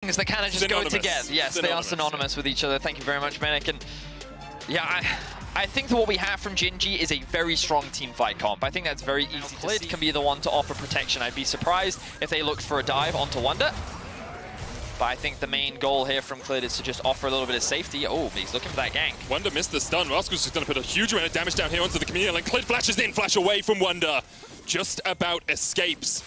things that kind of just go together. Yes, they are synonymous with each other. Thank you very much, Medic. And yeah, I think that what we have from NGЯY is a very strong team fight comp. I think that's very easy. CLID can be the one to offer protection. I'd be surprised if they looked for a dive onto Wonder. But I think the main goal here from CLID is to just offer a little bit of safety. Oh, he's looking for that gank. Wonder missed the stun. Rascal's just going to put a huge amount of damage down here onto the Chameleon. And CLID flashes in, flash away from Wonder. Just about escapes.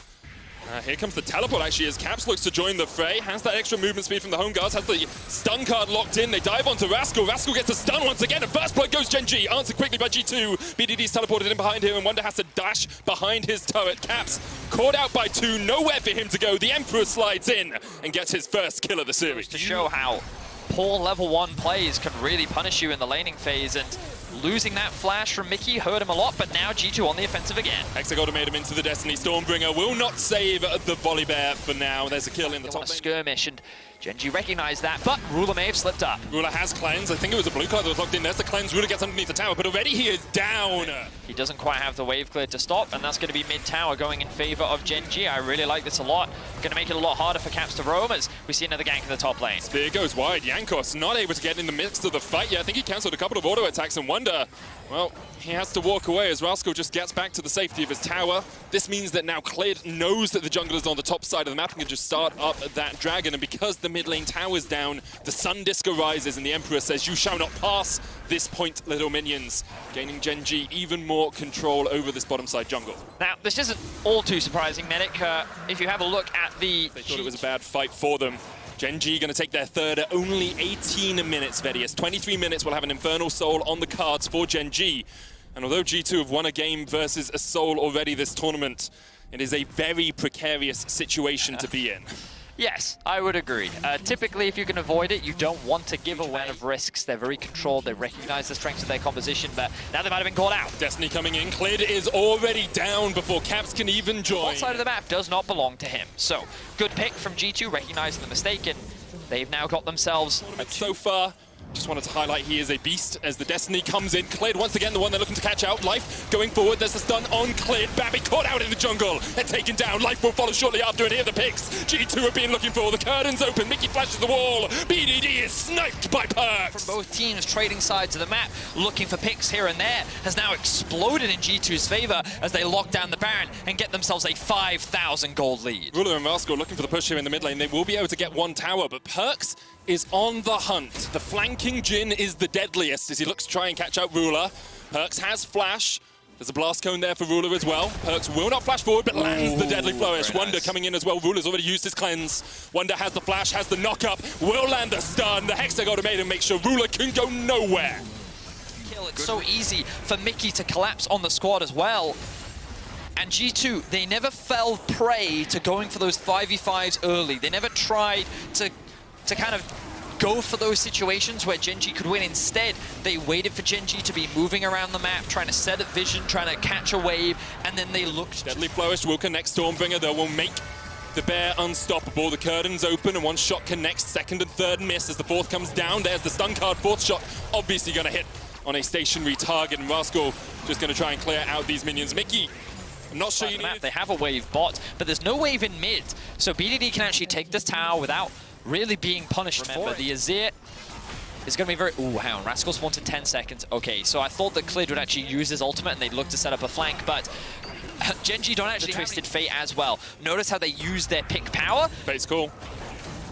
Here comes the teleport, actually, as Caps looks to join the fray. Has that extra movement speed from the home guards, has the stun card locked in. They dive onto Rascal. Rascal gets a stun once again, and first blood goes NGЯY. Answered quickly by G2. BDD's teleported in behind him, and Wonder has to dash behind his turret. Caps caught out by 2, nowhere for him to go. The Emperor slides in and gets his first kill of the series. To show how poor level 1 plays can really punish you in the laning phase, and losing that flash from Mickey hurt him a lot, but now G2 on the offensive again. Hexagon made him into the Destiny Stormbringer. Will not save the volley bear for now. There's a kill in the top lane. Skirmish, and NGЯY recognized that, but Ruler may have slipped up. Ruler has cleanse. I think it was a blue card that was locked in. There's the cleanse. Ruler gets underneath the tower, but already he is down. He doesn't quite have the wave clear to stop, and that's going to be mid-tower going in favor of NGЯY. I really like this a lot. Going to make it a lot harder for Caps to roam as we see another gank in the top lane. Spear goes wide. Jankos not able to get in the midst of the fight yet. I think he cancelled a couple of auto attacks, and Wonder, well, he has to walk away as Rascal just gets back to the safety of his tower. This means that now CLID knows that the jungle is on the top side of the map and can just start up that dragon, and because the mid lane tower is down, the sun disc arises and the Emperor says, "You shall not pass this point, little minions," gaining NGЯY even more control over this bottom side jungle. Now, this isn't all too surprising, Medic. If you have a look at the They thought it was a bad fight for them. NGЯY going to take their third at only 18 minutes, Vedius. 23 minutes will have an Infernal Soul on the cards for NGЯY. And although G2 have won a game versus a Soul already this tournament, it is a very precarious situation to be in. Yes, I would agree. Typically, if you can avoid it, you don't want to give away of risks. They're very controlled. They recognize the strengths of their composition, but now they might have been called out. Destiny coming in. CLID is already down before Caps can even join. One side of the map does not belong to him. So, good pick from G2, recognizing the mistake, and they've now got themselves so far. Just wanted to highlight he is a beast as the Destiny comes in. CLID once again the one they're looking to catch out. Life going forward. There's a stun on CLID. Babby caught out in the jungle and taken down. Life will follow shortly after, and here the picks. G2 have been looking for. The curtains open. Mickey flashes the wall. BDD is sniped by Perks. From both teams trading sides of the map, looking for picks here and there, has now exploded in G2's favor as they lock down the Baron and get themselves a 5,000 gold lead. Ruler and Rascal looking for the push here in the mid lane. They will be able to get one tower, but Perks is on the hunt. The flanking Jhin is the deadliest as he looks to try and catch out Ruler. Perks has flash. There's a blast cone there for Ruler as well. Perks will not flash forward, but lands the deadly flourish. Wonder coming in as well. Ruler's already used his cleanse. Wonder has the flash, has the knock-up, will land the stun. The Hexagon made him make sure Ruler can go nowhere. It's so easy for Mickey to collapse on the squad as well. And G2, they never fell prey to going for those 5v5s early. They never tried to kind of go for those situations where NGЯY could win. Instead, they waited for NGЯY to be moving around the map, trying to set up vision, trying to catch a wave, and then they looked. Deadly Flourish will connect Stormbringer, though, will make the bear unstoppable. The curtains open and one shot connects. Second and third miss as the fourth comes down. There's the stun card. Fourth shot obviously going to hit on a stationary target, and Rascal just going to try and clear out these minions. Mickey, I'm not sure you need it. They have a wave bot, but there's no wave in mid, so BDD can actually take this tower without really being punished. Remember, the Azir is going to be very... Ooh, hang on. Rascal spawns in 10 seconds. Okay, so I thought that CLID would actually use his ultimate and they'd look to set up a flank, but NGЯY don't actually Twisted Fate as well. Notice how they use their pick power. Fate's cool.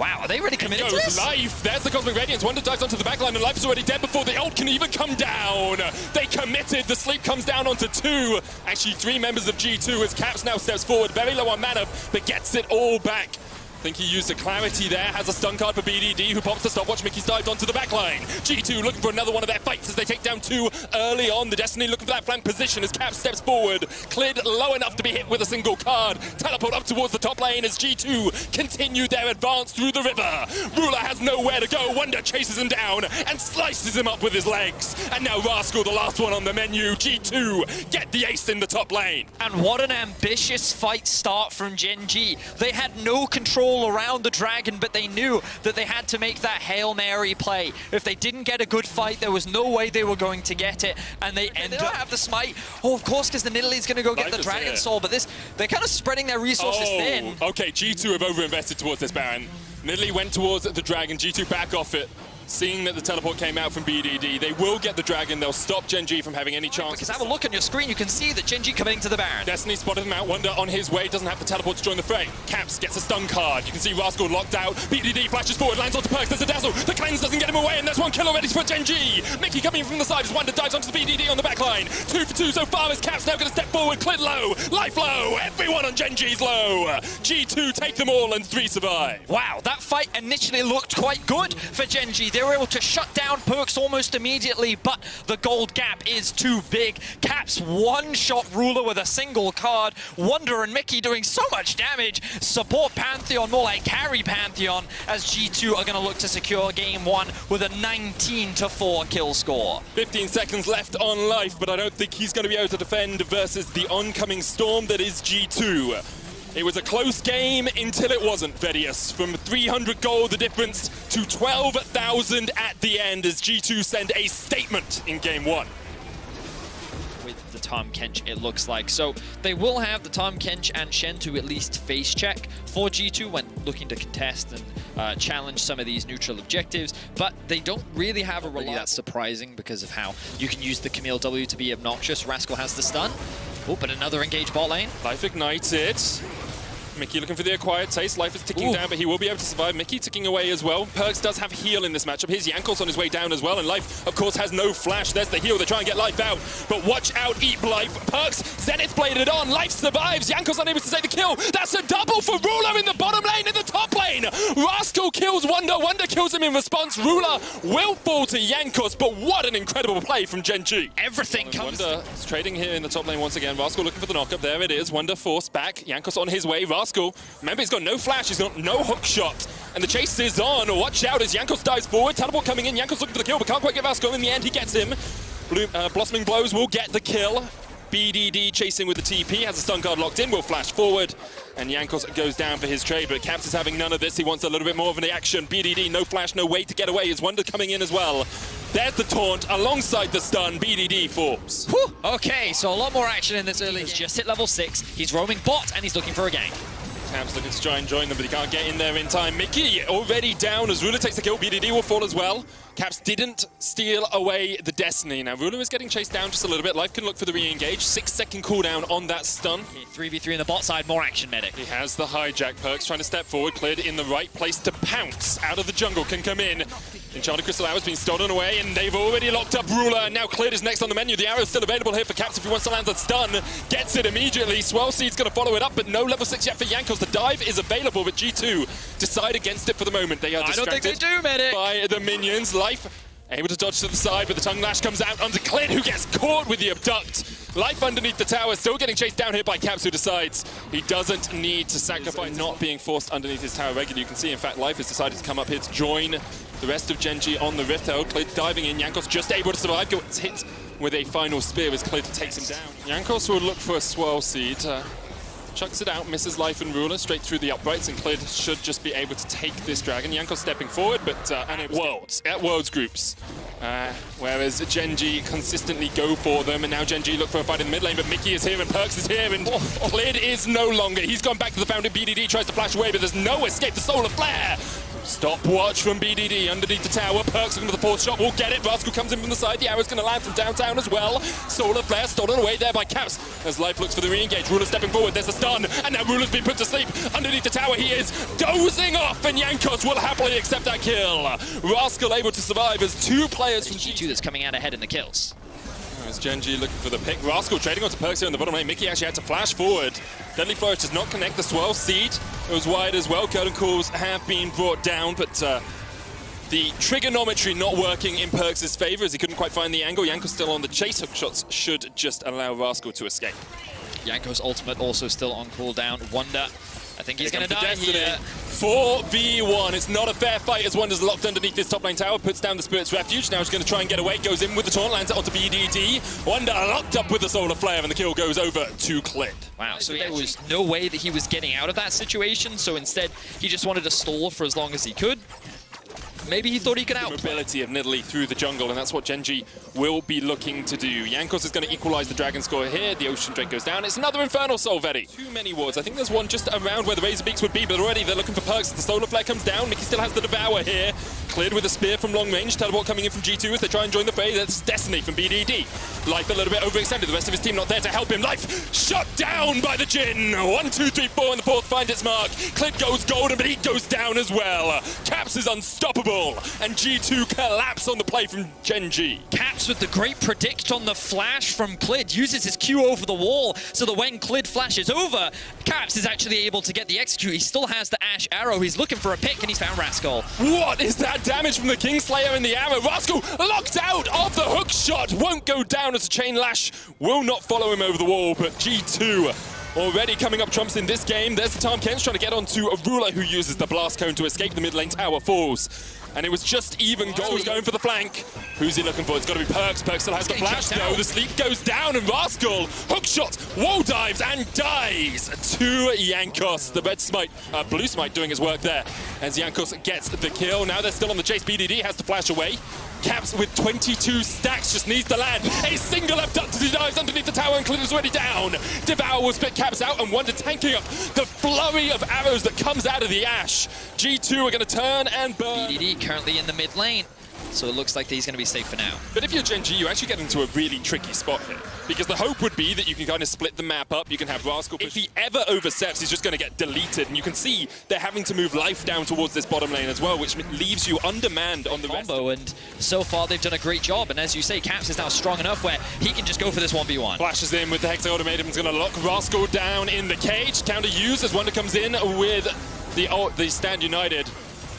Wow, are they really committed to this? Life. There's the Cosmic Radiance. Wonder dives onto the backline, and Life is already dead before the ult can even come down. They committed. The sleep comes down onto 2. Actually, 3 members of G2 as Caps now steps forward. Very low on mana, but gets it all back. I think he used a clarity there, has a stun card for BDD, who pops the stopwatch. Mickey's dived onto the backline. G2 looking for another one of their fights as they take down 2 early on. The Destiny looking for that flank position as Cap steps forward. CLID low enough to be hit with a single card. Teleport up towards the top lane as G2 continue their advance through the river. Ruler has nowhere to go. Wonder chases him down and slices him up with his legs. And now Rascal, the last one on the menu. G2 get the ace in the top lane. And what an ambitious fight start from NGЯY. They had no control around the dragon, but they knew that they had to make that Hail Mary play. If they didn't get a good fight, there was no way they were going to get it, and they end up have the smite. Oh, of course, because the Nidalee's going to go get the Dragon Soul, but they're kind of spreading their resources thin. Okay, G2 have overinvested towards this Baron. Nidalee went towards the dragon, G2 back off it. Seeing that the teleport came out from BDD, they will get the dragon. They'll stop Gen G from having any chance. Because have a look on your screen, you can see that Gen G coming into the Baron. Destiny spotted him out. Wonder on his way, doesn't have the teleport to join the fray. Caps gets a stun card. You can see Rascal locked out. BDD flashes forward, lands onto Perks. There's a dazzle. The cleanse doesn't get him away, and there's one kill already for Gen G. Mickey coming in from the side as Wonder dives onto the BDD on the back line. 2 for 2 so far as Caps now going to step forward. Clid low, life low. Everyone on Gen G's low. G2 take them all and 3 survive. Wow, that fight initially looked quite good for Gen G. They were able to shut down Perks almost immediately, but the gold gap is too big. Caps one-shot Ruler with a single card. Wonder and Mickey doing so much damage. Support Pantheon, more like carry Pantheon, as G2 are going to look to secure game 1 with a 19-4 kill score. 15 seconds left on life, but I don't think he's going to be able to defend versus the oncoming storm that is G2. It was a close game until it wasn't, Vedius. From 300 gold, the difference, to 12,000 at the end as G2 send a statement in game 1. With the Tahm Kench, it looks like. So they will have the Tahm Kench and Shen to at least face check for G2 when looking to contest and challenge some of these neutral objectives, but they don't really have a reliable. That's surprising because of how you can use the Camille W to be obnoxious. Rascal has the stun. Oh, but another engaged bot lane. Life ignited. Mickey looking for the acquired taste. Life is ticking down, but he will be able to survive. Mickey ticking away as well. Perks does have heal in this matchup. Here's Jankos on his way down as well, and Life, of course, has no flash. There's the heal. They try and get Life out, but watch out, Eat Life. Perks, Zenith bladed on. Life survives. Jankos unable to take the kill. That's a double for Ruler in the bottom lane, in the top lane. Rascal kills Wonder. Wonder kills him in response. Ruler will fall to Jankos, but what an incredible play from Gen G. Everything comes. Wonder is trading here in the top lane once again. Rascal looking for the knockup. There it is. Wonder forced back. Jankos on his way. Rascal, remember, he's got no flash, he's got no hook shot. And the chase is on. Watch out as Jankos dives forward. Teleport coming in. Jankos looking for the kill, but can't quite get Rascal. In the end, he gets him. Blossoming Blows will get the kill. BDD chasing with the TP, has a stun card locked in, will flash forward. And Jankos goes down for his trade, but Caps is having none of this. He wants a little bit more of an action. BDD, no flash, no way to get away. Is Wonder coming in as well. There's the taunt alongside the stun. BDD falls. Whew. Okay, so a lot more action in this early. He's just hit level 6. He's roaming bot, and he's looking for a gank. Caps looking to try and join them, but he can't get in there in time. Mickey already down as Ruler takes the kill. BDD will fall as well. Caps didn't steal away the Destiny. Now, Ruler is getting chased down just a little bit. Life can look for the re-engage. 6-second cooldown on that stun. 3v3 in the bot side, more action medic. He has the hijack. Perks trying to step forward. Cleared in the right place to pounce. Out of the jungle, can come in. Enchanted Crystal Arrow's been stolen away, and they've already locked up Ruler, and now Cleared is next on the menu. The arrow's still available here for Caps if he wants to land the stun. Gets it immediately. Swell Seed's going to follow it up, but no level 6 yet for Jankos. The dive is available, but G2 decide against it for the moment. They are distracted. I don't think they do, medic. By the minions. Life able to dodge to the side, but the tongue lash comes out onto Clid, who gets caught with the abduct. Life underneath the tower, still getting chased down here by Caps, who decides he doesn't need to sacrifice. Not being forced underneath his tower regularly. You can see, in fact, Life has decided to come up here to join the rest of Gen G on the Rift. Clid diving in. Jankos just able to survive. Gets hit with a final spear as Clid takes him down. Jankos will look for a Swirl Seed. Chucks it out, misses Life and Ruler straight through the uprights, and Clid should just be able to take this dragon. Jankos stepping forward, but and it was at Worlds groups. Whereas Gen G consistently go for them, and now Gen G look for a fight in the mid lane, but Mickey is here and Perks is here, and Clid is no longer. He's gone back to the fountain. BDD tries to flash away, but there's no escape. The Solar Flare! Stopwatch from BDD underneath the tower. Perks looking for the fourth shot, will get it. Rascal comes in from the side. The arrow's going to land from downtown as well. Solar Flare stolen away there by Caps as Life looks for the re-engage. Ruler stepping forward. There's a stun, and now Ruler's been put to sleep. Underneath the tower, he is dozing off, and Jankos will happily accept that kill. Rascal able to survive as 2 players from G2 that's coming out ahead in the kills. As Gen G looking for the pick. Rascal trading onto Perks here in the bottom lane. Mickey actually had to flash forward. Deadly Flourish does not connect the Swirl Seed. It was wide as well. Curtain Calls have been brought down, but the trigonometry not working in Perks' favor as he couldn't quite find the angle. Jankos still on the chase. Hook shots should just allow Rascal to escape. Jankos' ultimate also still on cooldown. Wonder, I think he's going to die here. 4v1. It's not a fair fight as Wonder's locked underneath this top lane tower, puts down the Spirit's Refuge. Now he's going to try and get away, goes in with the taunt, lands it onto BDD. Wonder locked up with the Solar Flare, and the kill goes over to Clid. Wow, so there was no way that he was getting out of that situation, so instead he just wanted to stall for as long as he could. Maybe he thought he could The outplay. mobility of Nidalee through the jungle, and that's what NGЯY will be looking to do. Jankos is going to equalize the Dragon score here. The Ocean Drake goes down. It's another Infernal Soul, Vedi. Too many wards. I think there's one just around where the Razorbeaks would be, but already they're looking for perks. The Solar Flare comes down. Mickey still has the Devour here. Cleared with a spear from long range. Teleport coming in from G2 as they try and join the fray. That's Destiny from BDD. Life a little bit overextended. The rest of his team not there to help him. Life shut down by the Jin. 1, 2, 3, 4 in the fourth finds its mark. Clid goes golden, but he goes down as well. Caps is unstoppable, and G2 collapse on the play from NGЯY. Caps with the great predict on the flash from Clid, uses his Q over the wall so that when Clid flashes over, Caps is actually able to get the execute. He still has the Ash Arrow. He's looking for a pick, and he's found Rascal. What is that damage from the Kingslayer in the arrow? Rascal locked out of the hook shot. Won't go down as a chain lash. Will not follow him over the wall, but G2 already coming up trumps in this game. There's the ďUN trying to get onto a Ruler who uses the blast cone to escape the mid lane tower falls. And it was just even goals going for the flank. Who's he looking for? It's got to be Perkz. Perkz still has the flash. No, the sleep goes down, and Rascal hook shot, wall dives, and dies to Jankos. The red smite, blue smite doing his work there as Jankos gets the kill. Now they're still on the chase. BDD has to flash away. Caps with 22 stacks just needs to land. A single abducted, he dives underneath the tower, and Clid is already down. Devour will spit Caps out, and Wonder tanking up the flurry of arrows that comes out of the Ash. G2 are going to turn and burn. BDD currently in the mid lane, so it looks like he's going to be safe for now. But if you're NGЯY, you actually get into a really tricky spot here. Because the hope would be that you can kind of split the map up, you can have Rascal. If he ever oversteps, he's just going to get deleted. And you can see they're having to move Life down towards this bottom lane as well, which leaves you undermanned on the combo. And so far they've done a great job. And as you say, Caps is now strong enough where he can just go for this 1v1. Flashes in with the Hex Ultimatum. He's going to lock Rascal down in the cage. Counter used as Wonder comes in with the Stand United.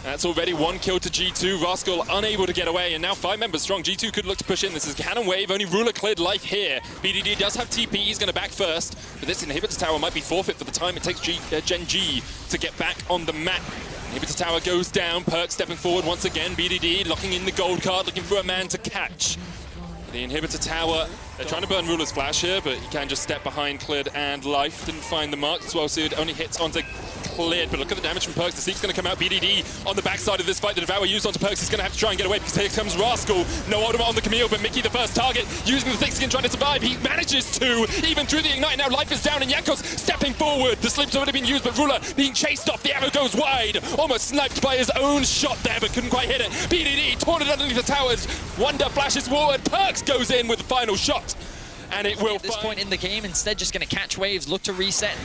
That's already one kill to G2. Rascal unable to get away, and now 5 members strong. G2 could look to push in. This is Cannon Wave, only Ruler cleared Life here. BDD does have TP, he's going to back first, but this Inhibitor Tower might be forfeit for the time it takes NGЯY to get back on the map. Inhibitor Tower goes down, Perkz stepping forward once again. BDD locking in the gold card, looking for a man to catch. The Inhibitor Tower, they're trying to burn Ruler's flash here, but he can just step behind Clid and Life. Didn't find the mark, as well, so it only hits onto Clid, but look at the damage from Perkz. The Sleep's going to come out. BDD on the backside of this fight. The Devour used onto Perkz. He's going to have to try and get away because here comes Rascal. No ultimate on the Camille, but Mickey the first target, using the thick skin, trying to survive. He manages to, even through the Ignite. Now Life is down, and Jankos stepping forward. The Sleep's already been used, but Ruler being chased off. The arrow goes wide. Almost sniped by his own shot there, but couldn't quite hit it. BDD torn it underneath the towers. Wonder flashes forward. Perkz goes in with the final shot. And it will. At this point in the game, instead just going to catch waves, look to reset.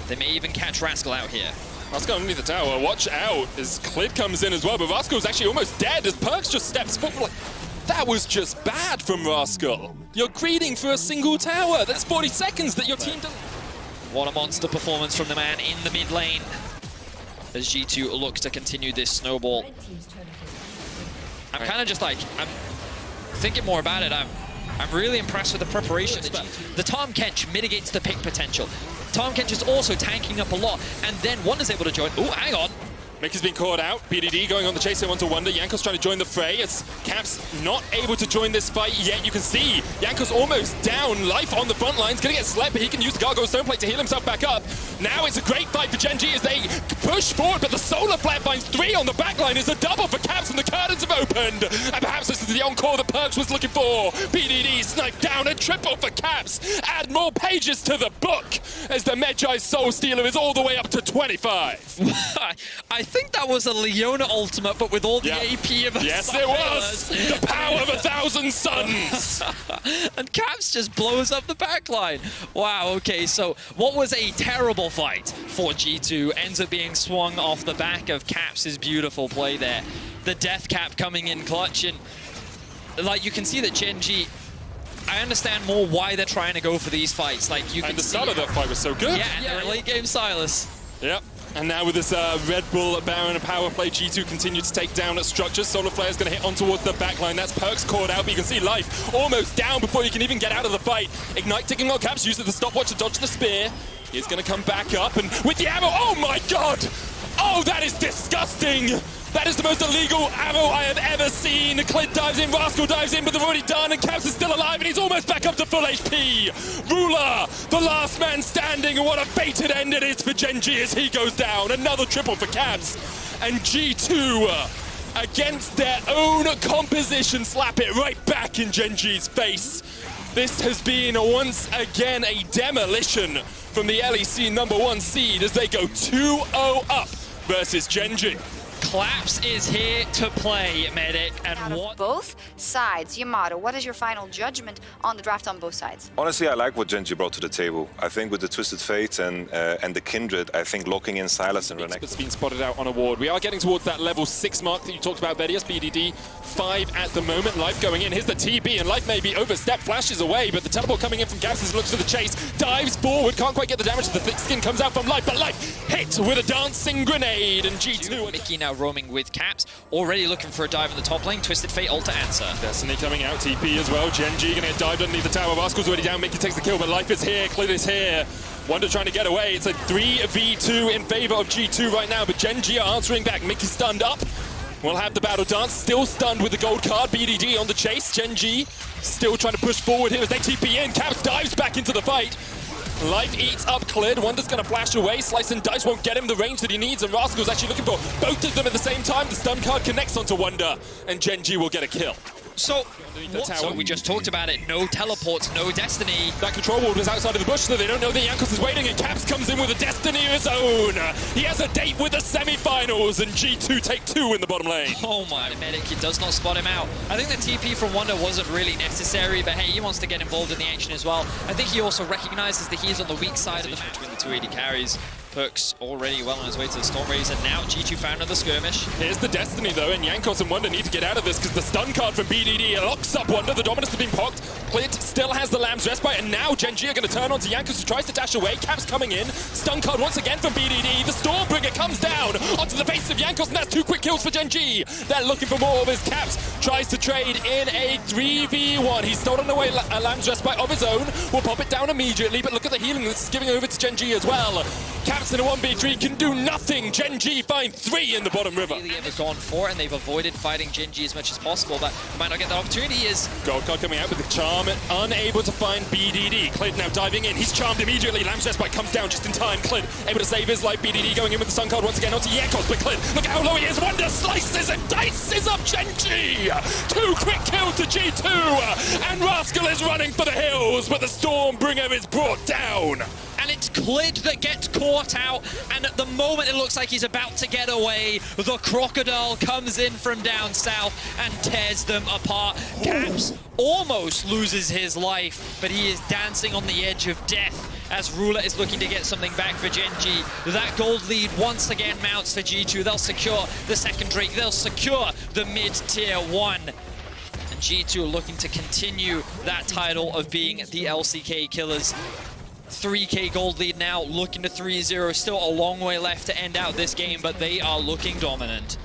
They may even catch Rascal out here. Rascal underneath the tower, watch out as Clid comes in as well, but Rascal's actually almost dead as Perkz just steps forward. That was just bad from Rascal. You're greeding for a single tower. That's 40 seconds that your team doesn't. What a monster performance from the man in the mid lane. As G2 looks to continue this snowball. I'm kind of just like, I'm thinking more about it. I'm really impressed with the preparation. The ďUN mitigates the pick potential. ďUN is also tanking up a lot, and then Wonder's able to join. Oh, hang on. Mickey's been caught out. BDD going on the chase here onto Wonder. Jankos trying to join the fray. It's Caps not able to join this fight yet. You can see Jankos almost down. Life on the front lines. Going to get slept, but he can use the Gargoyle Stoneplate to heal himself back up. Now it's a great fight for NGЯY as they push forward, but the Solar Flare finds 3 on the back line. Is a double for Caps, and the curtains have opened. And perhaps this is the encore that Perkz was looking for. BDD sniped down, a triple for Caps. Add more pages to the book as the Medjay Soul Stealer is all the way up to 25. I think that was a Leona ultimate, but with all the AP of a Yes, it was! The power of 1,000 suns! And Caps just blows up the backline. Wow, okay, so what was a terrible fight for G2 ends up being swung off the back of Caps' beautiful play there. The Death Cap coming in clutch, and like you can see that NGЯY, I understand more why they're trying to go for these fights. Like you can and the start of that fight was so good. Yeah, and the late game Silas. Yep. And now with this Red Bull Baron power play, G2 continue to take down at structures. Solar Flare's going to hit on towards the backline. That's Perkz caught out, but you can see Life almost down before you can even get out of the fight. Ignite ticking on Caps, uses the stopwatch to dodge the spear. He's going to come back up, and with the arrow, oh my god! Oh, that is disgusting! That is the most illegal arrow I have ever seen. Clid dives in, Rascal dives in, but they've already done, and Caps is still alive, and he's almost back up to full HP. Ruler, the last man standing, and what a fated end it is for NGЯY as he goes down. Another triple for Caps, and G2 against their own composition, slap it right back in NG's face. This has been once again a demolition from the LEC #1 seed as they go 2-0 up versus NG. Collapse is here to play, Medic, and what? Both sides, Yamato, what is your final judgment on the draft on both sides? Honestly, I like what NG brought to the table. I think with the Twisted Fate and the Kindred, I think locking in Silas and Renekton. It's been spotted out on a ward. We are getting towards that level 6 mark that you talked about, Bedias. BDD 5 at the moment. Life going in. Here's the TB, and Life maybe overstepped, flashes away, but the teleport coming in from Gabs looks for the chase, dives forward, can't quite get the damage. The thick skin comes out from Life, but Life hit with a dancing grenade, and G2. Mickey now roaming with Caps, already looking for a dive in the top lane. Twisted Fate ult to answer. Destiny coming out, TP as well. NG gonna get dived underneath the tower. Rascal's already down. Mickey takes the kill, but Life is here. Clid is here. Wonder trying to get away. It's a 3v2 in favor of G2 right now, but NG are answering back. Mickey stunned up. We'll have the battle dance. Still stunned with the gold card. BDD on the chase. NG still trying to push forward here as they TP in. Caps dives back into the fight. Life eats up Clid. Wonder's going to flash away. Slice and Dice won't get him the range that he needs, and Rascal's actually looking for both of them at the same time. The stun card connects onto Wonder, and Genji will get a kill. So we just talked about it. No teleports, no Destiny. That control ward was outside of the bush, so they don't know that Jankos is waiting, and Caps comes in with a Destiny of his own. He has a date with the semifinals, and G2 take 2 in the bottom lane. Oh my, Medic, he does not spot him out. I think the TP from Wonder wasn't really necessary, but hey, he wants to get involved in the action as well. I think he also recognizes that he is on the weak side of the between the 280 carries. Perks already well on his way to the Storm Raise, and now G2 found another skirmish. Here's the Destiny though, and Jankos and Wonder need to get out of this because the stun card from BDD locks up Wonder. The Dominus has been popped. Clid still has the Lamb's Respite, and now Genji are going to turn onto Jankos, who tries to dash away. Caps coming in. Stun card once again from BDD. The Stormbringer comes down onto the face of Jankos, and that's 2 quick kills for Genji. They're looking for more of his. Caps tries to trade in a 3v1. He's stolen away a Lamb's Respite of his own. We'll pop it down immediately, but look at the healing this is giving over to Genji as well. Caps in a 1v3 can do nothing. Genji find 3 in the bottom river. Really ever gone for it, and they've avoided fighting Genji as much as possible, but might not get that opportunity. Is gold card coming out with the charm, unable to find BDD. Clid now diving in. He's charmed immediately. Lamb's Respite comes down just in time. Clid able to save his life. BDD going in with the stun card once again onto Jankos, but Clid, look how low he is. Wonder slices and dices up Genji. 2 quick kills to G2, and Rascal is running for the hills, but the Stormbringer is brought down. and it's Clid that gets caught out, and at the moment it looks like he's about to get away. The Crocodile comes in from down south and tears them apart. Caps almost loses his life, but he is dancing on the edge of death as Ruler is looking to get something back for Genji. That gold lead once again mounts for G2. They'll secure the second Drake. They'll secure the mid-tier 1. And G2 looking to continue that title of being the LCK killers. 3k gold lead now, looking to 3-0. Still a long way left to end out this game, but they are looking dominant.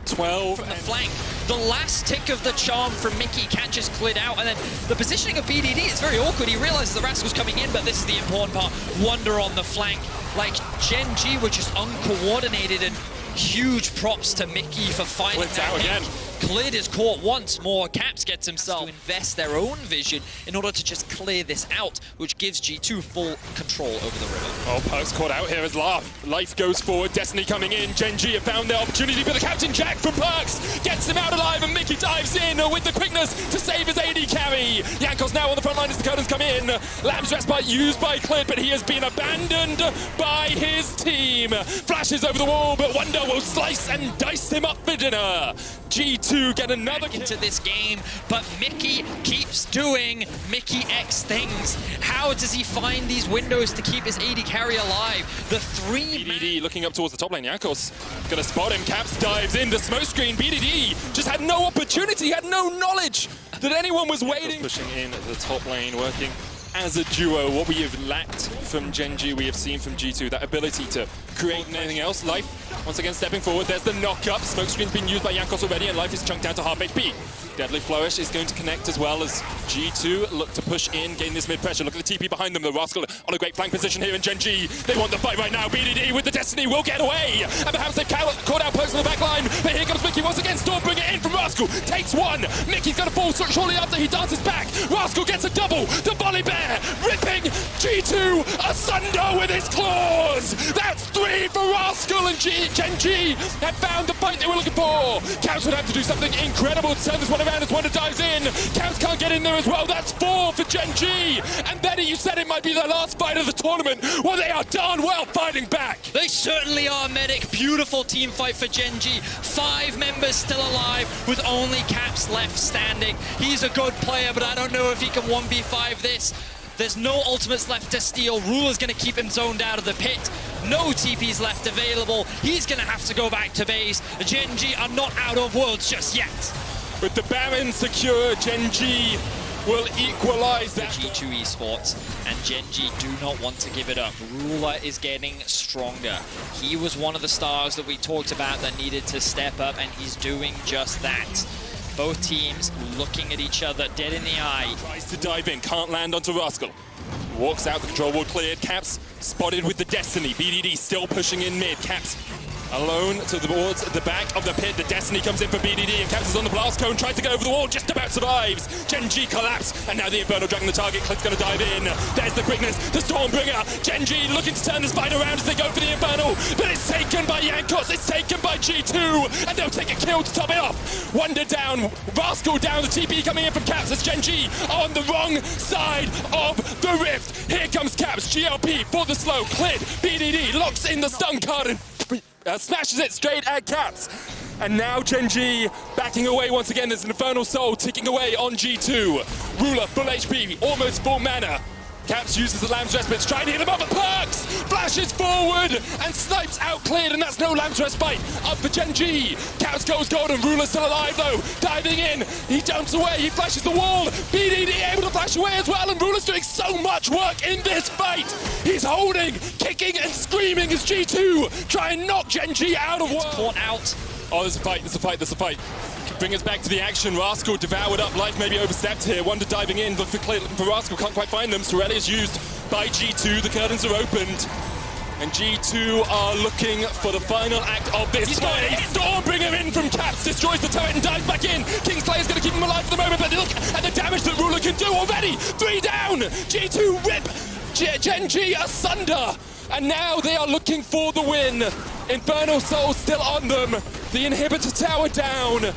12 from the flank. The last tick of the charm from Mickey catches Clid out, and then the positioning of BDD is very awkward. He realizes the Rascal's coming in, but this is the important part. Wonder on the flank. Like, Gen.G were just uncoordinated, and huge props to Mickey for fighting Clid's that out again. Clid is caught once more. Caps gets himself to invest their own vision in order to just clear this out, which gives G2 full control over the river. Oh, Perks caught out here as Life goes forward. Destiny coming in. Gen.G have found their opportunity, but the Captain Jack from Perks gets him out alive, and Mickey dives in with the quickness to save his AD carry. Jankos now on the front line as the curtains come in. Lamb's Respite used by Clid, but he has been abandoned by his team. Flashes over the wall, but Wonder will slice and dice him up for dinner. G2 get another into this game, but Mickey keeps doing Mickey X things. How does he find these windows to keep his AD carry alive? The BDD looking up towards the top lane. Jankos gonna spot him. Caps dives in the smoke screen. BDD just had no opportunity, had no knowledge that anyone was waiting. Pushing in at the top lane, working as a duo. What we have lacked from Gen.G, we have seen from G2, that ability to create anything else. Life, once again, stepping forward. There's the knock-up. Smoke screen's been used by Jankos already, and Life is chunked down to half HP. Deadly Flourish is going to connect as well as G2 look to push in, gain this mid-pressure. Look at the TP behind them. The Rascal on a great flank position here in Gen.G. They want the fight right now. BDD with the Destiny will get away. And perhaps they've caught out Perks on the back line. But here comes Mickey once again. Stormbringer in from Rascal. Takes one. Mickey's going to fall shortly after he dances back. Rascal gets a double. The Volley Bear ripping G2 asunder with his claws. That's 3 for Rascal, and Gen G have found the fight they were looking for. Counts would have to do something incredible to turn this one around as Wonder dives in. Counts can't get in there as well. That's 4 for Gen G. And Benny, you said it might be their last fight of the tournament. Well, they are darn well fighting back. They certainly are, Medic. Beautiful team fight for Gen G. 5 members still alive with only Caps left standing. He's a good player, but I don't know if he can 1v5 this. There's no ultimates left to steal. Ruler's going to keep him zoned out of the pit. No TPs left available. He's going to have to go back to base. Gen G are not out of worlds just yet. With the Baron secure, Gen G will equalize that. G2 Esports, and Gen G do not want to give it up. Ruler is getting stronger. He was one of the stars that we talked about that needed to step up, and he's doing just that. Both teams looking at each other dead in the eye. Tries to dive in, can't land onto Rascal. Walks out, the control wall cleared. Caps spotted with the Destiny. BDD still pushing in mid. Caps alone towards the back of the pit. The Destiny comes in for BDD, and Caps is on the blast cone, tries to get over the wall, just about survives. Gen G collapse, and now the Infernal Dragon, the target. Click's gonna dive in. There's the quickness, the Stormbringer. Gen G looking to turn this fight around as they go for the Infernal, but it's taken by Jankos, it's taken by G2, and they'll take a kill to top it off. Wonder down, Rascal down, the TP coming in from Caps as Gen G on the wrong side of the rift. Here comes Caps, GLP for the slow, cleared. BDD locks in the stun card and smashes it straight at Caps. And now Gen G backing away once again. There's an Infernal Soul ticking away on G2. Ruler, full HP, almost full mana. Caps uses the Lamb's Respite, trying to hit him up, but Perks flashes forward and snipes out cleared, and that's no Lamb's Respite. Up for Gen G. Caps goes golden, Ruler still alive though, diving in. He jumps away, he flashes the wall. BDD able to flash away as well, and Ruler's doing so much work in this fight. He's holding, kicking and screaming as G2 try and knock Gen G out of world. Caught out. Oh, there's a fight, there's a fight, there's a fight. Bring us back to the action. Rascal devoured up. Life maybe overstepped here. Wonder diving in. Look for clear, looking for Rascal. Can't quite find them. Sorelli is used by G2. The curtains are opened. And G2 are looking for the final act of this fight. Stormbringer in from Caps. Destroys the turret and dives back in. Kingslayer's going to keep him alive for the moment. But look at the damage that Ruler can do already. 3 down. G2 rip Gen G asunder. And now they are looking for the win. Infernal Soul still on them. The inhibitor tower down.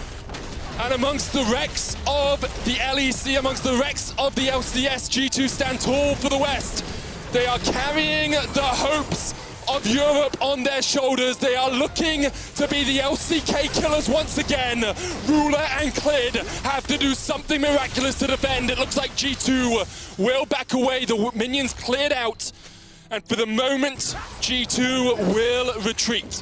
And amongst the wrecks of the LEC, amongst the wrecks of the LCS, G2 stand tall for the West. They are carrying the hopes of Europe on their shoulders. They are looking to be the LCK killers once again. Ruler and Clid have to do something miraculous to defend. It looks like G2 will back away. The minions cleared out. And for the moment, G2 will retreat.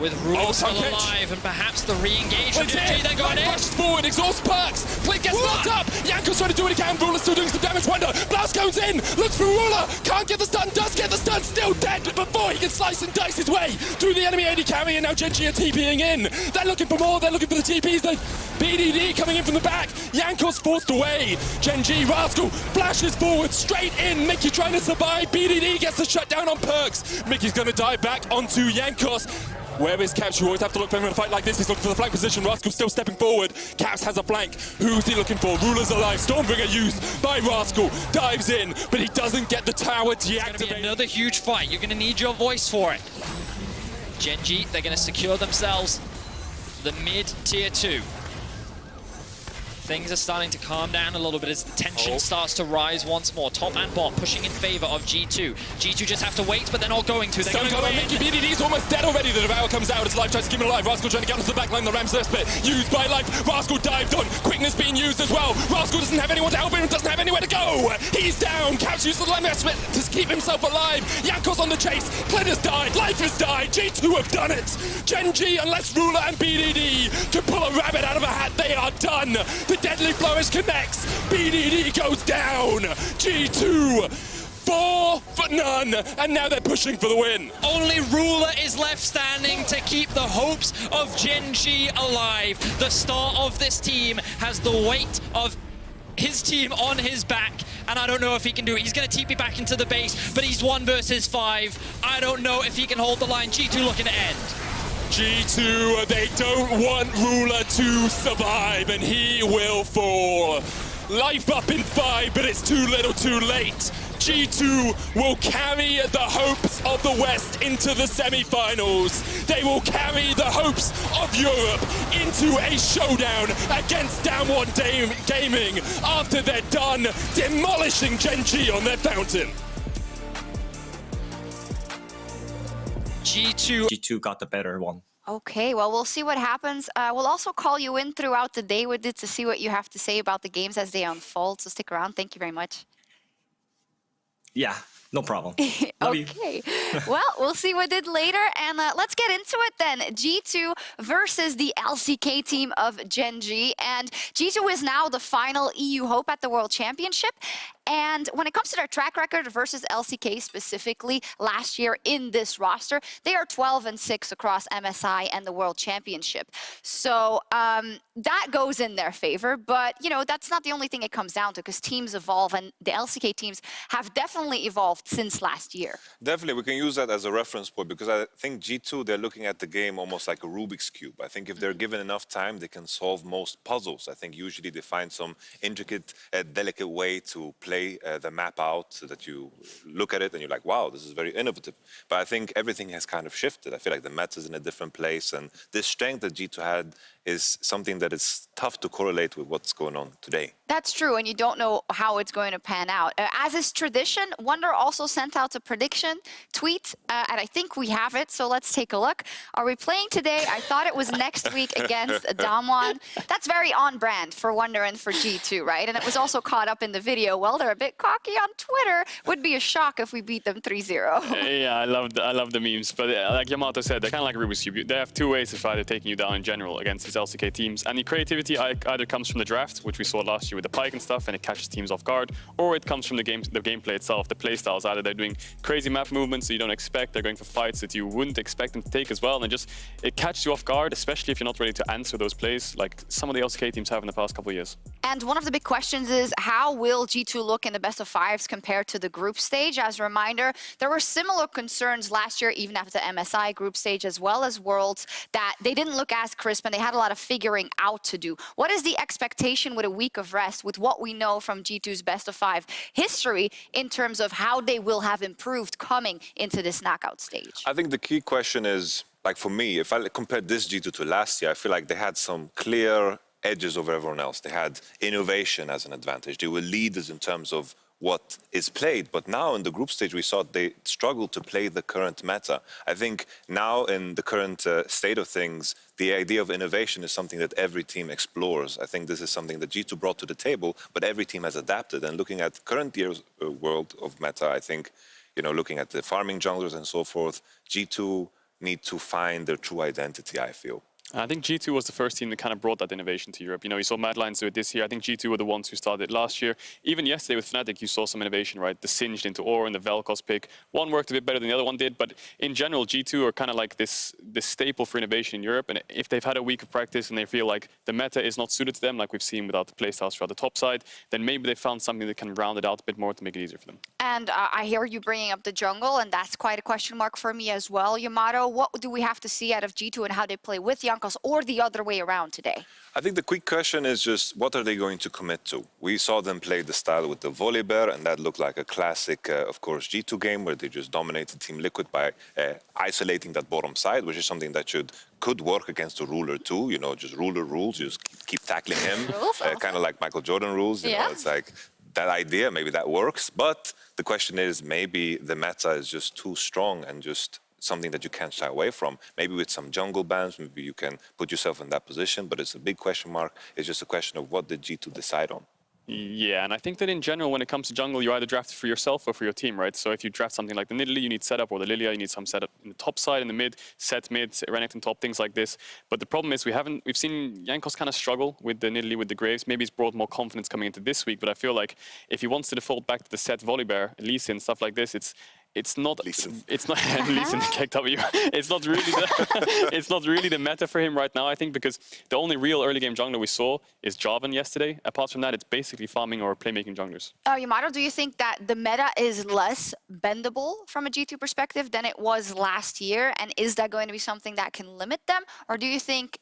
With Ruler still alive, and perhaps the re-engagement. Gen G then going in. Pushes forward, exhausts Perks. Click gets knocked up. Jankos trying to do what he can. Ruler still doing some damage. Wonder. Blast goes in. Looks for Ruler. Can't get the stun. Does get the stun. Still dead before he can slice and dice his way through the enemy AD carry. And now Gen G are TPing in. They're looking for more. They're looking for the TPs. The BDD coming in from the back. Jankos forced away. Gen G, Rascal flashes forward straight in. Mickey trying to survive. BDD gets the shutdown on Perks. Mickey's going to dive back onto Jankos. Where is Caps? You always have to look for him in a fight like this. He's looking for the flank position. Rascal still stepping forward. Caps has a flank. Who's he looking for? Ruler's alive. Stormbringer used by Rascal. Dives in, but he doesn't get the tower deactivated. It's another huge fight. You're going to need your voice for it. Gen G, they're going to secure themselves the mid-tier 2. Things are starting to calm down a little bit as the tension starts to rise once more. Top and bot pushing in favor of G2. G2 just have to wait, but they're not going to. They're going to go in. Mickey BDD's almost dead already. The Devour comes out as Life tries to keep him alive. Rascal trying to get onto the back line. The Ram's Respite used by Life. Rascal dived on. Quickness being used as well. Rascal doesn't have anyone to help him and doesn't have anywhere to go. He's down. Caps uses the Ram's Respite to keep himself alive. Jankos on the chase. Clid has died. Life has died. G2 have done it. Gen G, unless Ruler and BDD can pull a rabbit out of a hat, they are done. The Deadly Flourish connects. BDD goes down. G2 4 for none, and now they're pushing for the win. Only Ruler is left standing to keep the hopes of Gen G alive. The star of this team has the weight of his team on his back, and I don't know if he can do it. He's going to TP back into the base, but he's 1 versus 5. I don't know if he can hold the line. G2 looking to end. G2, they don't want Ruler to survive, and he will fall. Life up in 5, but it's too little too late. G2 will carry the hopes of the West into the semi-finals. They will carry the hopes of Europe into a showdown against Down1 Gaming after they're done demolishing Gen.G on their fountain. G2 got the better one. Okay, well, we'll see what happens. We'll also call you in throughout the day with it to see what you have to say about the games as they unfold. So stick around. Thank you very much. Yeah, no problem. Love you. Okay, well, we'll see what did later. And let's get into it then. G2 versus the LCK team of Gen.G. And G2 is now the final EU hope at the World Championship. And when it comes to their track record versus LCK specifically last year in this roster, they are 12-6 across MSI and the World Championship. So that goes in their favor. But, you know, that's not the only thing it comes down to, because teams evolve, and the LCK teams have definitely evolved since last year. Definitely, we can use that as a reference point, because I think G2, they're looking at the game almost like a Rubik's Cube. I think if they're given enough time, they can solve most puzzles. I think usually they find some intricate, delicate way to play the map out so that you look at it and you're like, wow, this is very innovative. But I think everything has kind of shifted. I feel like the meta is in a different place, and this strength that G2 had is something that is tough to correlate with what's going on today. That's true, and you don't know how it's going to pan out. As is tradition, Wonder also sent out a prediction tweet, and I think we have it, so let's take a look. Are we playing today? I thought it was next week against Damwon. That's very on brand for Wonder and for G2, right? And it was also caught up in the video. Well, they're a bit cocky on Twitter. Would be a shock if we beat them 3-0. Yeah, I love the memes, but like Yamato said, they're kind of like Rubik's Cube. They have two ways of either taking you down in general against these LCK teams, and the creativity either comes from the draft, which we saw last year with the Pike and stuff, and it catches teams off guard, or it comes from the gameplay itself, the play styles. Either they're doing crazy map movements that you don't expect, they're going for fights that you wouldn't expect them to take as well, and it catches you off guard, especially if you're not ready to answer those plays like some of the LCK teams have in the past couple of years. And one of the big questions is, how will G2 look in the best of fives compared to the group stage? As a reminder, there were similar concerns last year, even after the MSI group stage as well as Worlds, that they didn't look as crisp and they had a lot of figuring out to do. What is the expectation with a week of rest, with what we know from G2's best of five history in terms of how they will have improved coming into this knockout stage? I think the key question is, like for me, if I compare this G2 to last year, I feel like they had some clear edges over everyone else. They had innovation as an advantage. They were leaders in terms of what is played, but now in the group stage we saw they struggled to play the current meta. I think now in the current state of things, the idea of innovation is something that every team explores. I think this is something that G2 brought to the table, but every team has adapted. And looking at current year's world of meta, I think, you know, looking at the farming junglers and so forth, G2 need to find their true identity, I feel. I think G2 was the first team that kind of brought that innovation to Europe. You know, you saw Mad Lions do it this year. I think G2 were the ones who started it last year. Even yesterday with Fnatic, you saw some innovation, right? The Singed into Aura and the Vel'Koz pick. One worked a bit better than the other one did, but in general, G2 are kind of like this staple for innovation in Europe. And if they've had a week of practice and they feel like the meta is not suited to them, like we've seen without the playstyles throughout the top side, then maybe they found something that can round it out a bit more to make it easier for them. And I hear you bringing up the jungle, and that's quite a question mark for me as well. Yamato, what do we have to see out of G2 and how they play with Jankos, or the other way around today? I think the quick question is just, what are they going to commit to? We saw them play the style with the Volibear, and that looked like a classic, of course, G2 game where they just dominated Team Liquid by isolating that bottom side, which is something that could work against a ruler too. You know, just ruler rules, you just keep tackling him, kind of like Michael Jordan rules. You know, it's like that idea, maybe that works. But the question is, maybe the meta is just too strong and just something that you can't shy away from. Maybe with some jungle bans, maybe you can put yourself in that position, but it's a big question mark. It's just a question of what did G2 decide on. Yeah, and I think that in general, when it comes to jungle, you either draft for yourself or for your team, right? So if you draft something like the Nidalee, you need setup, or the Lilia, you need some setup in the top side, in the mid, set mid, Renekton top, things like this. But the problem is we've seen Jankos kind of struggle with the Nidalee, with the Graves. Maybe he's brought more confidence coming into this week, but I feel like if he wants to default back to the set Volibear, Lee Sin, stuff like this, it's not Lee Sin KW. It's not really the meta for him right now, I think, because the only real early game jungler we saw is Jarvan yesterday. Apart from that, it's basically farming or playmaking junglers. Yamato, do you think that the meta is less bendable from a G2 perspective than it was last year? And is that going to be something that can limit them? Or do you think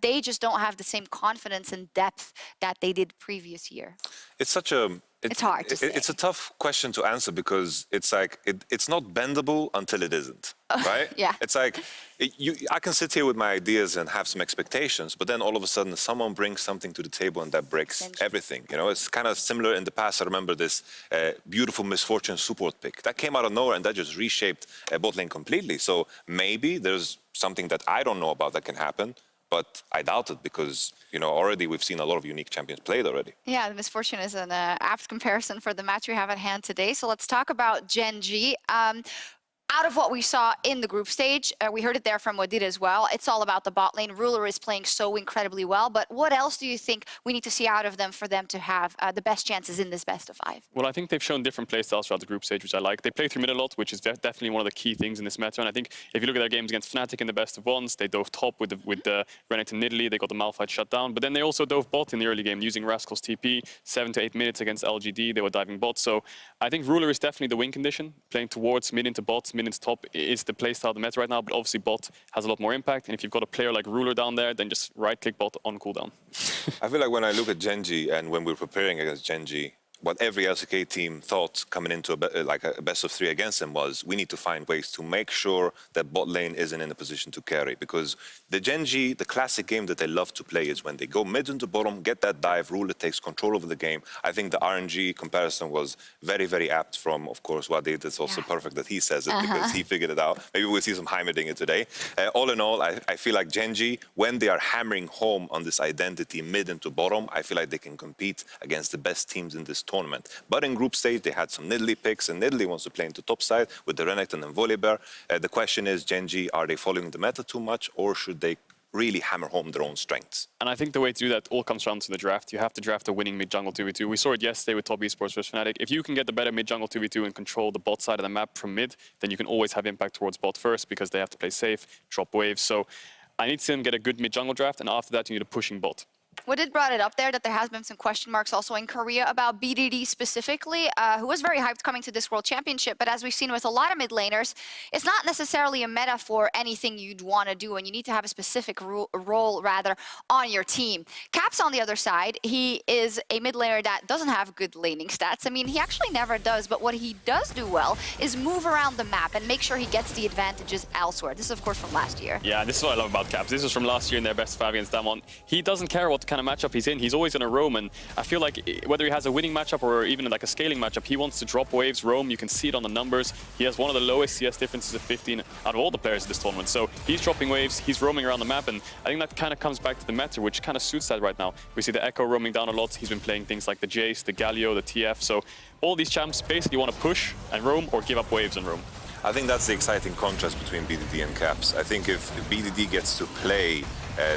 they just don't have the same confidence and depth that they did previous year? It's such a It's hard to say. It's a tough question to answer because it's like it's not bendable until it isn't, right? Yeah. It's like I can sit here with my ideas and have some expectations, but then all of a sudden someone brings something to the table and that breaks everything. You know, it's kind of similar in the past. I remember this beautiful misfortune support pick that came out of nowhere and that just reshaped bot lane completely. So maybe there's something that I don't know about that can happen. But I doubt it because, you know, already we've seen a lot of unique champions played already. Yeah, the misfortune is an apt comparison for the match we have at hand today. So let's talk about Gen.G. Out of what we saw in the group stage, we heard it there from Wadid as well. It's all about the bot lane. Ruler is playing so incredibly well. But what else do you think we need to see out of them for them to have the best chances in this best of 5? Well, I think they've shown different play styles throughout the group stage, which I like. They play through mid a lot, which is definitely one of the key things in this meta. And I think if you look at their games against Fnatic in the best of 1s, they dove top with the Renekton Nidalee. They got the Malphite shut down. But then they also dove bot in the early game using Rascal's TP. 7 to 8 minutes against LGD, they were diving bot. So I think Ruler is definitely the win condition. Playing towards mid into bot, mid into top is the play style of the meta right now, but obviously bot has a lot more impact. And if you've got a player like Ruler down there, then just right-click bot on cooldown. I feel like when I look at Gen.G and when we're preparing against Gen.G, what every LCK team thought coming into a best of 3 against them was we need to find ways to make sure that bot lane isn't in a position to carry. Because the Gen.G, the classic game that they love to play is when they go mid into bottom, get that dive, Ruler takes control over the game. I think the RNG comparison was very, very apt from, of course, Wadid. It's also perfect that he says it because he figured it out. Maybe we'll see some Heimerding it today. All in all, I feel like Gen.G, when they are hammering home on this identity mid into bottom, I feel like they can compete against the best teams in this tournament. But in group stage, they had some Nidalee picks, and Nidalee wants to play into top side with the Renekton and Volibear. The question is, Gen.G, are they following the meta too much, or should they really hammer home their own strengths? And I think the way to do that all comes down to the draft. You have to draft a winning mid-jungle 2v2. We saw it yesterday with Top Esports versus Fnatic. If you can get the better mid-jungle 2v2 and control the bot side of the map from mid, then you can always have impact towards bot first because they have to play safe, drop waves. So I need to see them get a good mid-jungle draft, and after that, you need a pushing bot. Wadid brought it up there that there has been some question marks also in Korea about BDD specifically, who was very hyped coming to this World Championship. But as we've seen with a lot of mid laners, it's not necessarily a meta for anything you'd want to do, and you need to have a specific role rather on your team. Caps on the other side, he is a mid laner that doesn't have good laning stats. I mean, he actually never does, but what he does do well is move around the map and make sure he gets the advantages elsewhere. This is, of course, from last year. Yeah, this is what I love about Caps. This is from last year in their best 5 against Damwon. He doesn't care what kind of matchup he's in. He's always going to roam, and I feel like whether he has a winning matchup or even like a scaling matchup, he wants to drop waves, roam. You can see it on the numbers. He has one of the lowest CS differences of 15 out of all the players in this tournament. So he's dropping waves, he's roaming around the map, and I think that kind of comes back to the meta, which kind of suits that right now. We see the Echo roaming down a lot. He's been playing things like the Jace, the Galio, the TF. So all these champs basically want to push and roam or give up waves and roam. I think that's the exciting contrast between BDD and Caps. I think if BDD gets to play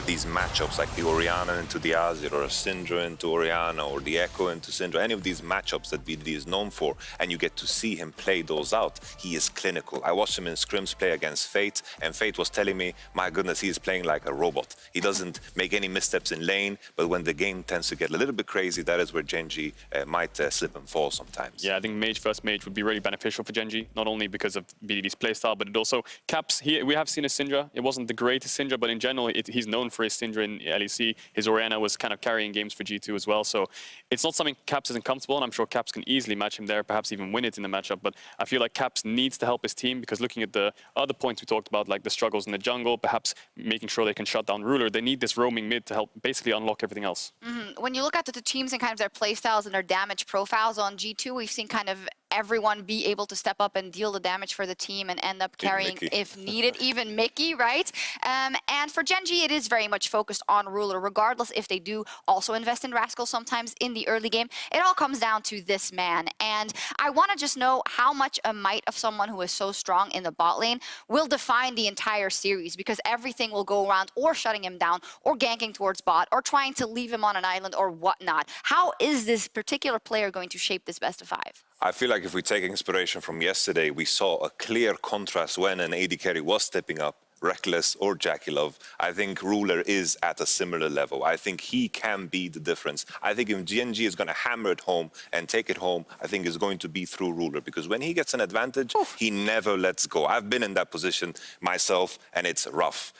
these matchups like the Orianna into the Azir or a Syndra into Orianna or the Echo into Syndra, any of these matchups that BDD is known for, and you get to see him play those out, he is clinical. I watched him in scrims play against Fate, and Fate was telling me, my goodness, he is playing like a robot. He doesn't make any missteps in lane, but when the game tends to get a little bit crazy, that is where Gen.G might slip and fall sometimes. Yeah, I think mage versus mage would be really beneficial for Gen.G, not only because of BDD's playstyle, but it also Caps. We have seen a Syndra. It wasn't the greatest Syndra, but in general, he's known for his Syndra in LEC. His Orianna was kind of carrying games for G2 as well. So it's not something Caps isn't comfortable in. I'm sure Caps can easily match him there, perhaps even win it in the matchup. But I feel like Caps needs to help his team because looking at the other points we talked about, like the struggles in the jungle, perhaps making sure they can shut down Ruler, they need this roaming mid to help basically unlock everything else. When you look at the teams and kind of their playstyles and their damage profiles on G2, we've seen kind of everyone be able to step up and deal the damage for the team and end up carrying if needed, even Mickey, right? And for Gen.G, it is very much focused on Ruler, regardless if they do also invest in Rascal sometimes in the early game. It all comes down to this man. And I want to just know how much a might of someone who is so strong in the bot lane will define the entire series, because everything will go around or shutting him down or ganking towards bot or trying to leave him on an island or whatnot. How is this particular player going to shape this best of 5? I feel like if we take inspiration from yesterday, we saw a clear contrast when an AD carry was stepping up, Reckless or Jackie Love. I think Ruler is at a similar level. I think he can be the difference. I think if Gen.G is going to hammer it home and take it home, I think it's going to be through Ruler, because when he gets an advantage, he never lets go. I've been in that position myself, and it's rough.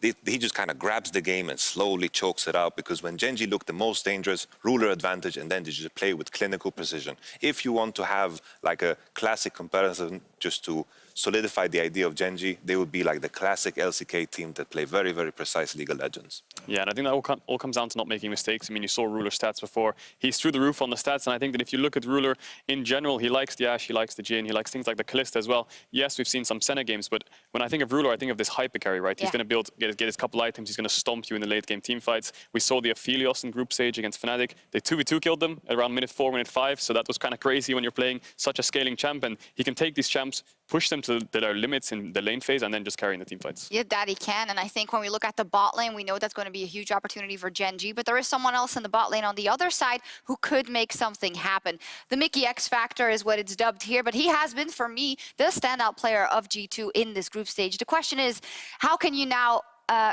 he just kind of grabs the game and slowly chokes it out, because when Gen G looked the most dangerous, ruler advantage, and then they just play with clinical precision. If you want to have like a classic comparison just to solidify the idea of Gen G, they would be like the classic LCK team that play very, very precise League of Legends. Yeah, and I think that all comes down to not making mistakes. I mean, you saw Ruler's stats before. He's through the roof on the stats, and I think that if you look at Ruler in general, he likes the Ashe, he likes the Jhin, he likes things like the Kalista as well. Yes, we've seen some Senna games, but when I think of Ruler, I think of this hyper carry, right? He's going to get his couple items, he's going to stomp you in the late game team fights. We saw the Aphelios in group stage against Fnatic. They 2v2 killed them around minute 4, minute 5, so that was kind of crazy when you're playing such a scaling champ, and he can take these champs, push them to their limits in the lane phase, and then just carry in the team fights. Yeah, that he can. And I think when we look at the bot lane, we know that's going to be a huge opportunity for Gen G, but there is someone else in the bot lane on the other side who could make something happen. The Mickey X Factor is what it's dubbed here, but he has been, for me, the standout player of G2 in this group stage. The question is, how can you now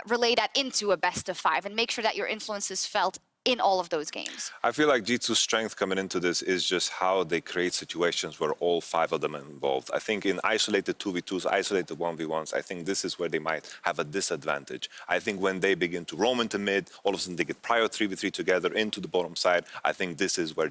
relay that into a best of 5 and make sure that your influence is felt in all of those games? I feel like G2's strength coming into this is just how they create situations where all 5 of them are involved. I think in isolated 2v2s, isolated 1v1s, I think this is where they might have a disadvantage. I think when they begin to roam into mid, all of a sudden they get prior 3v3 together into the bottom side, I think this is where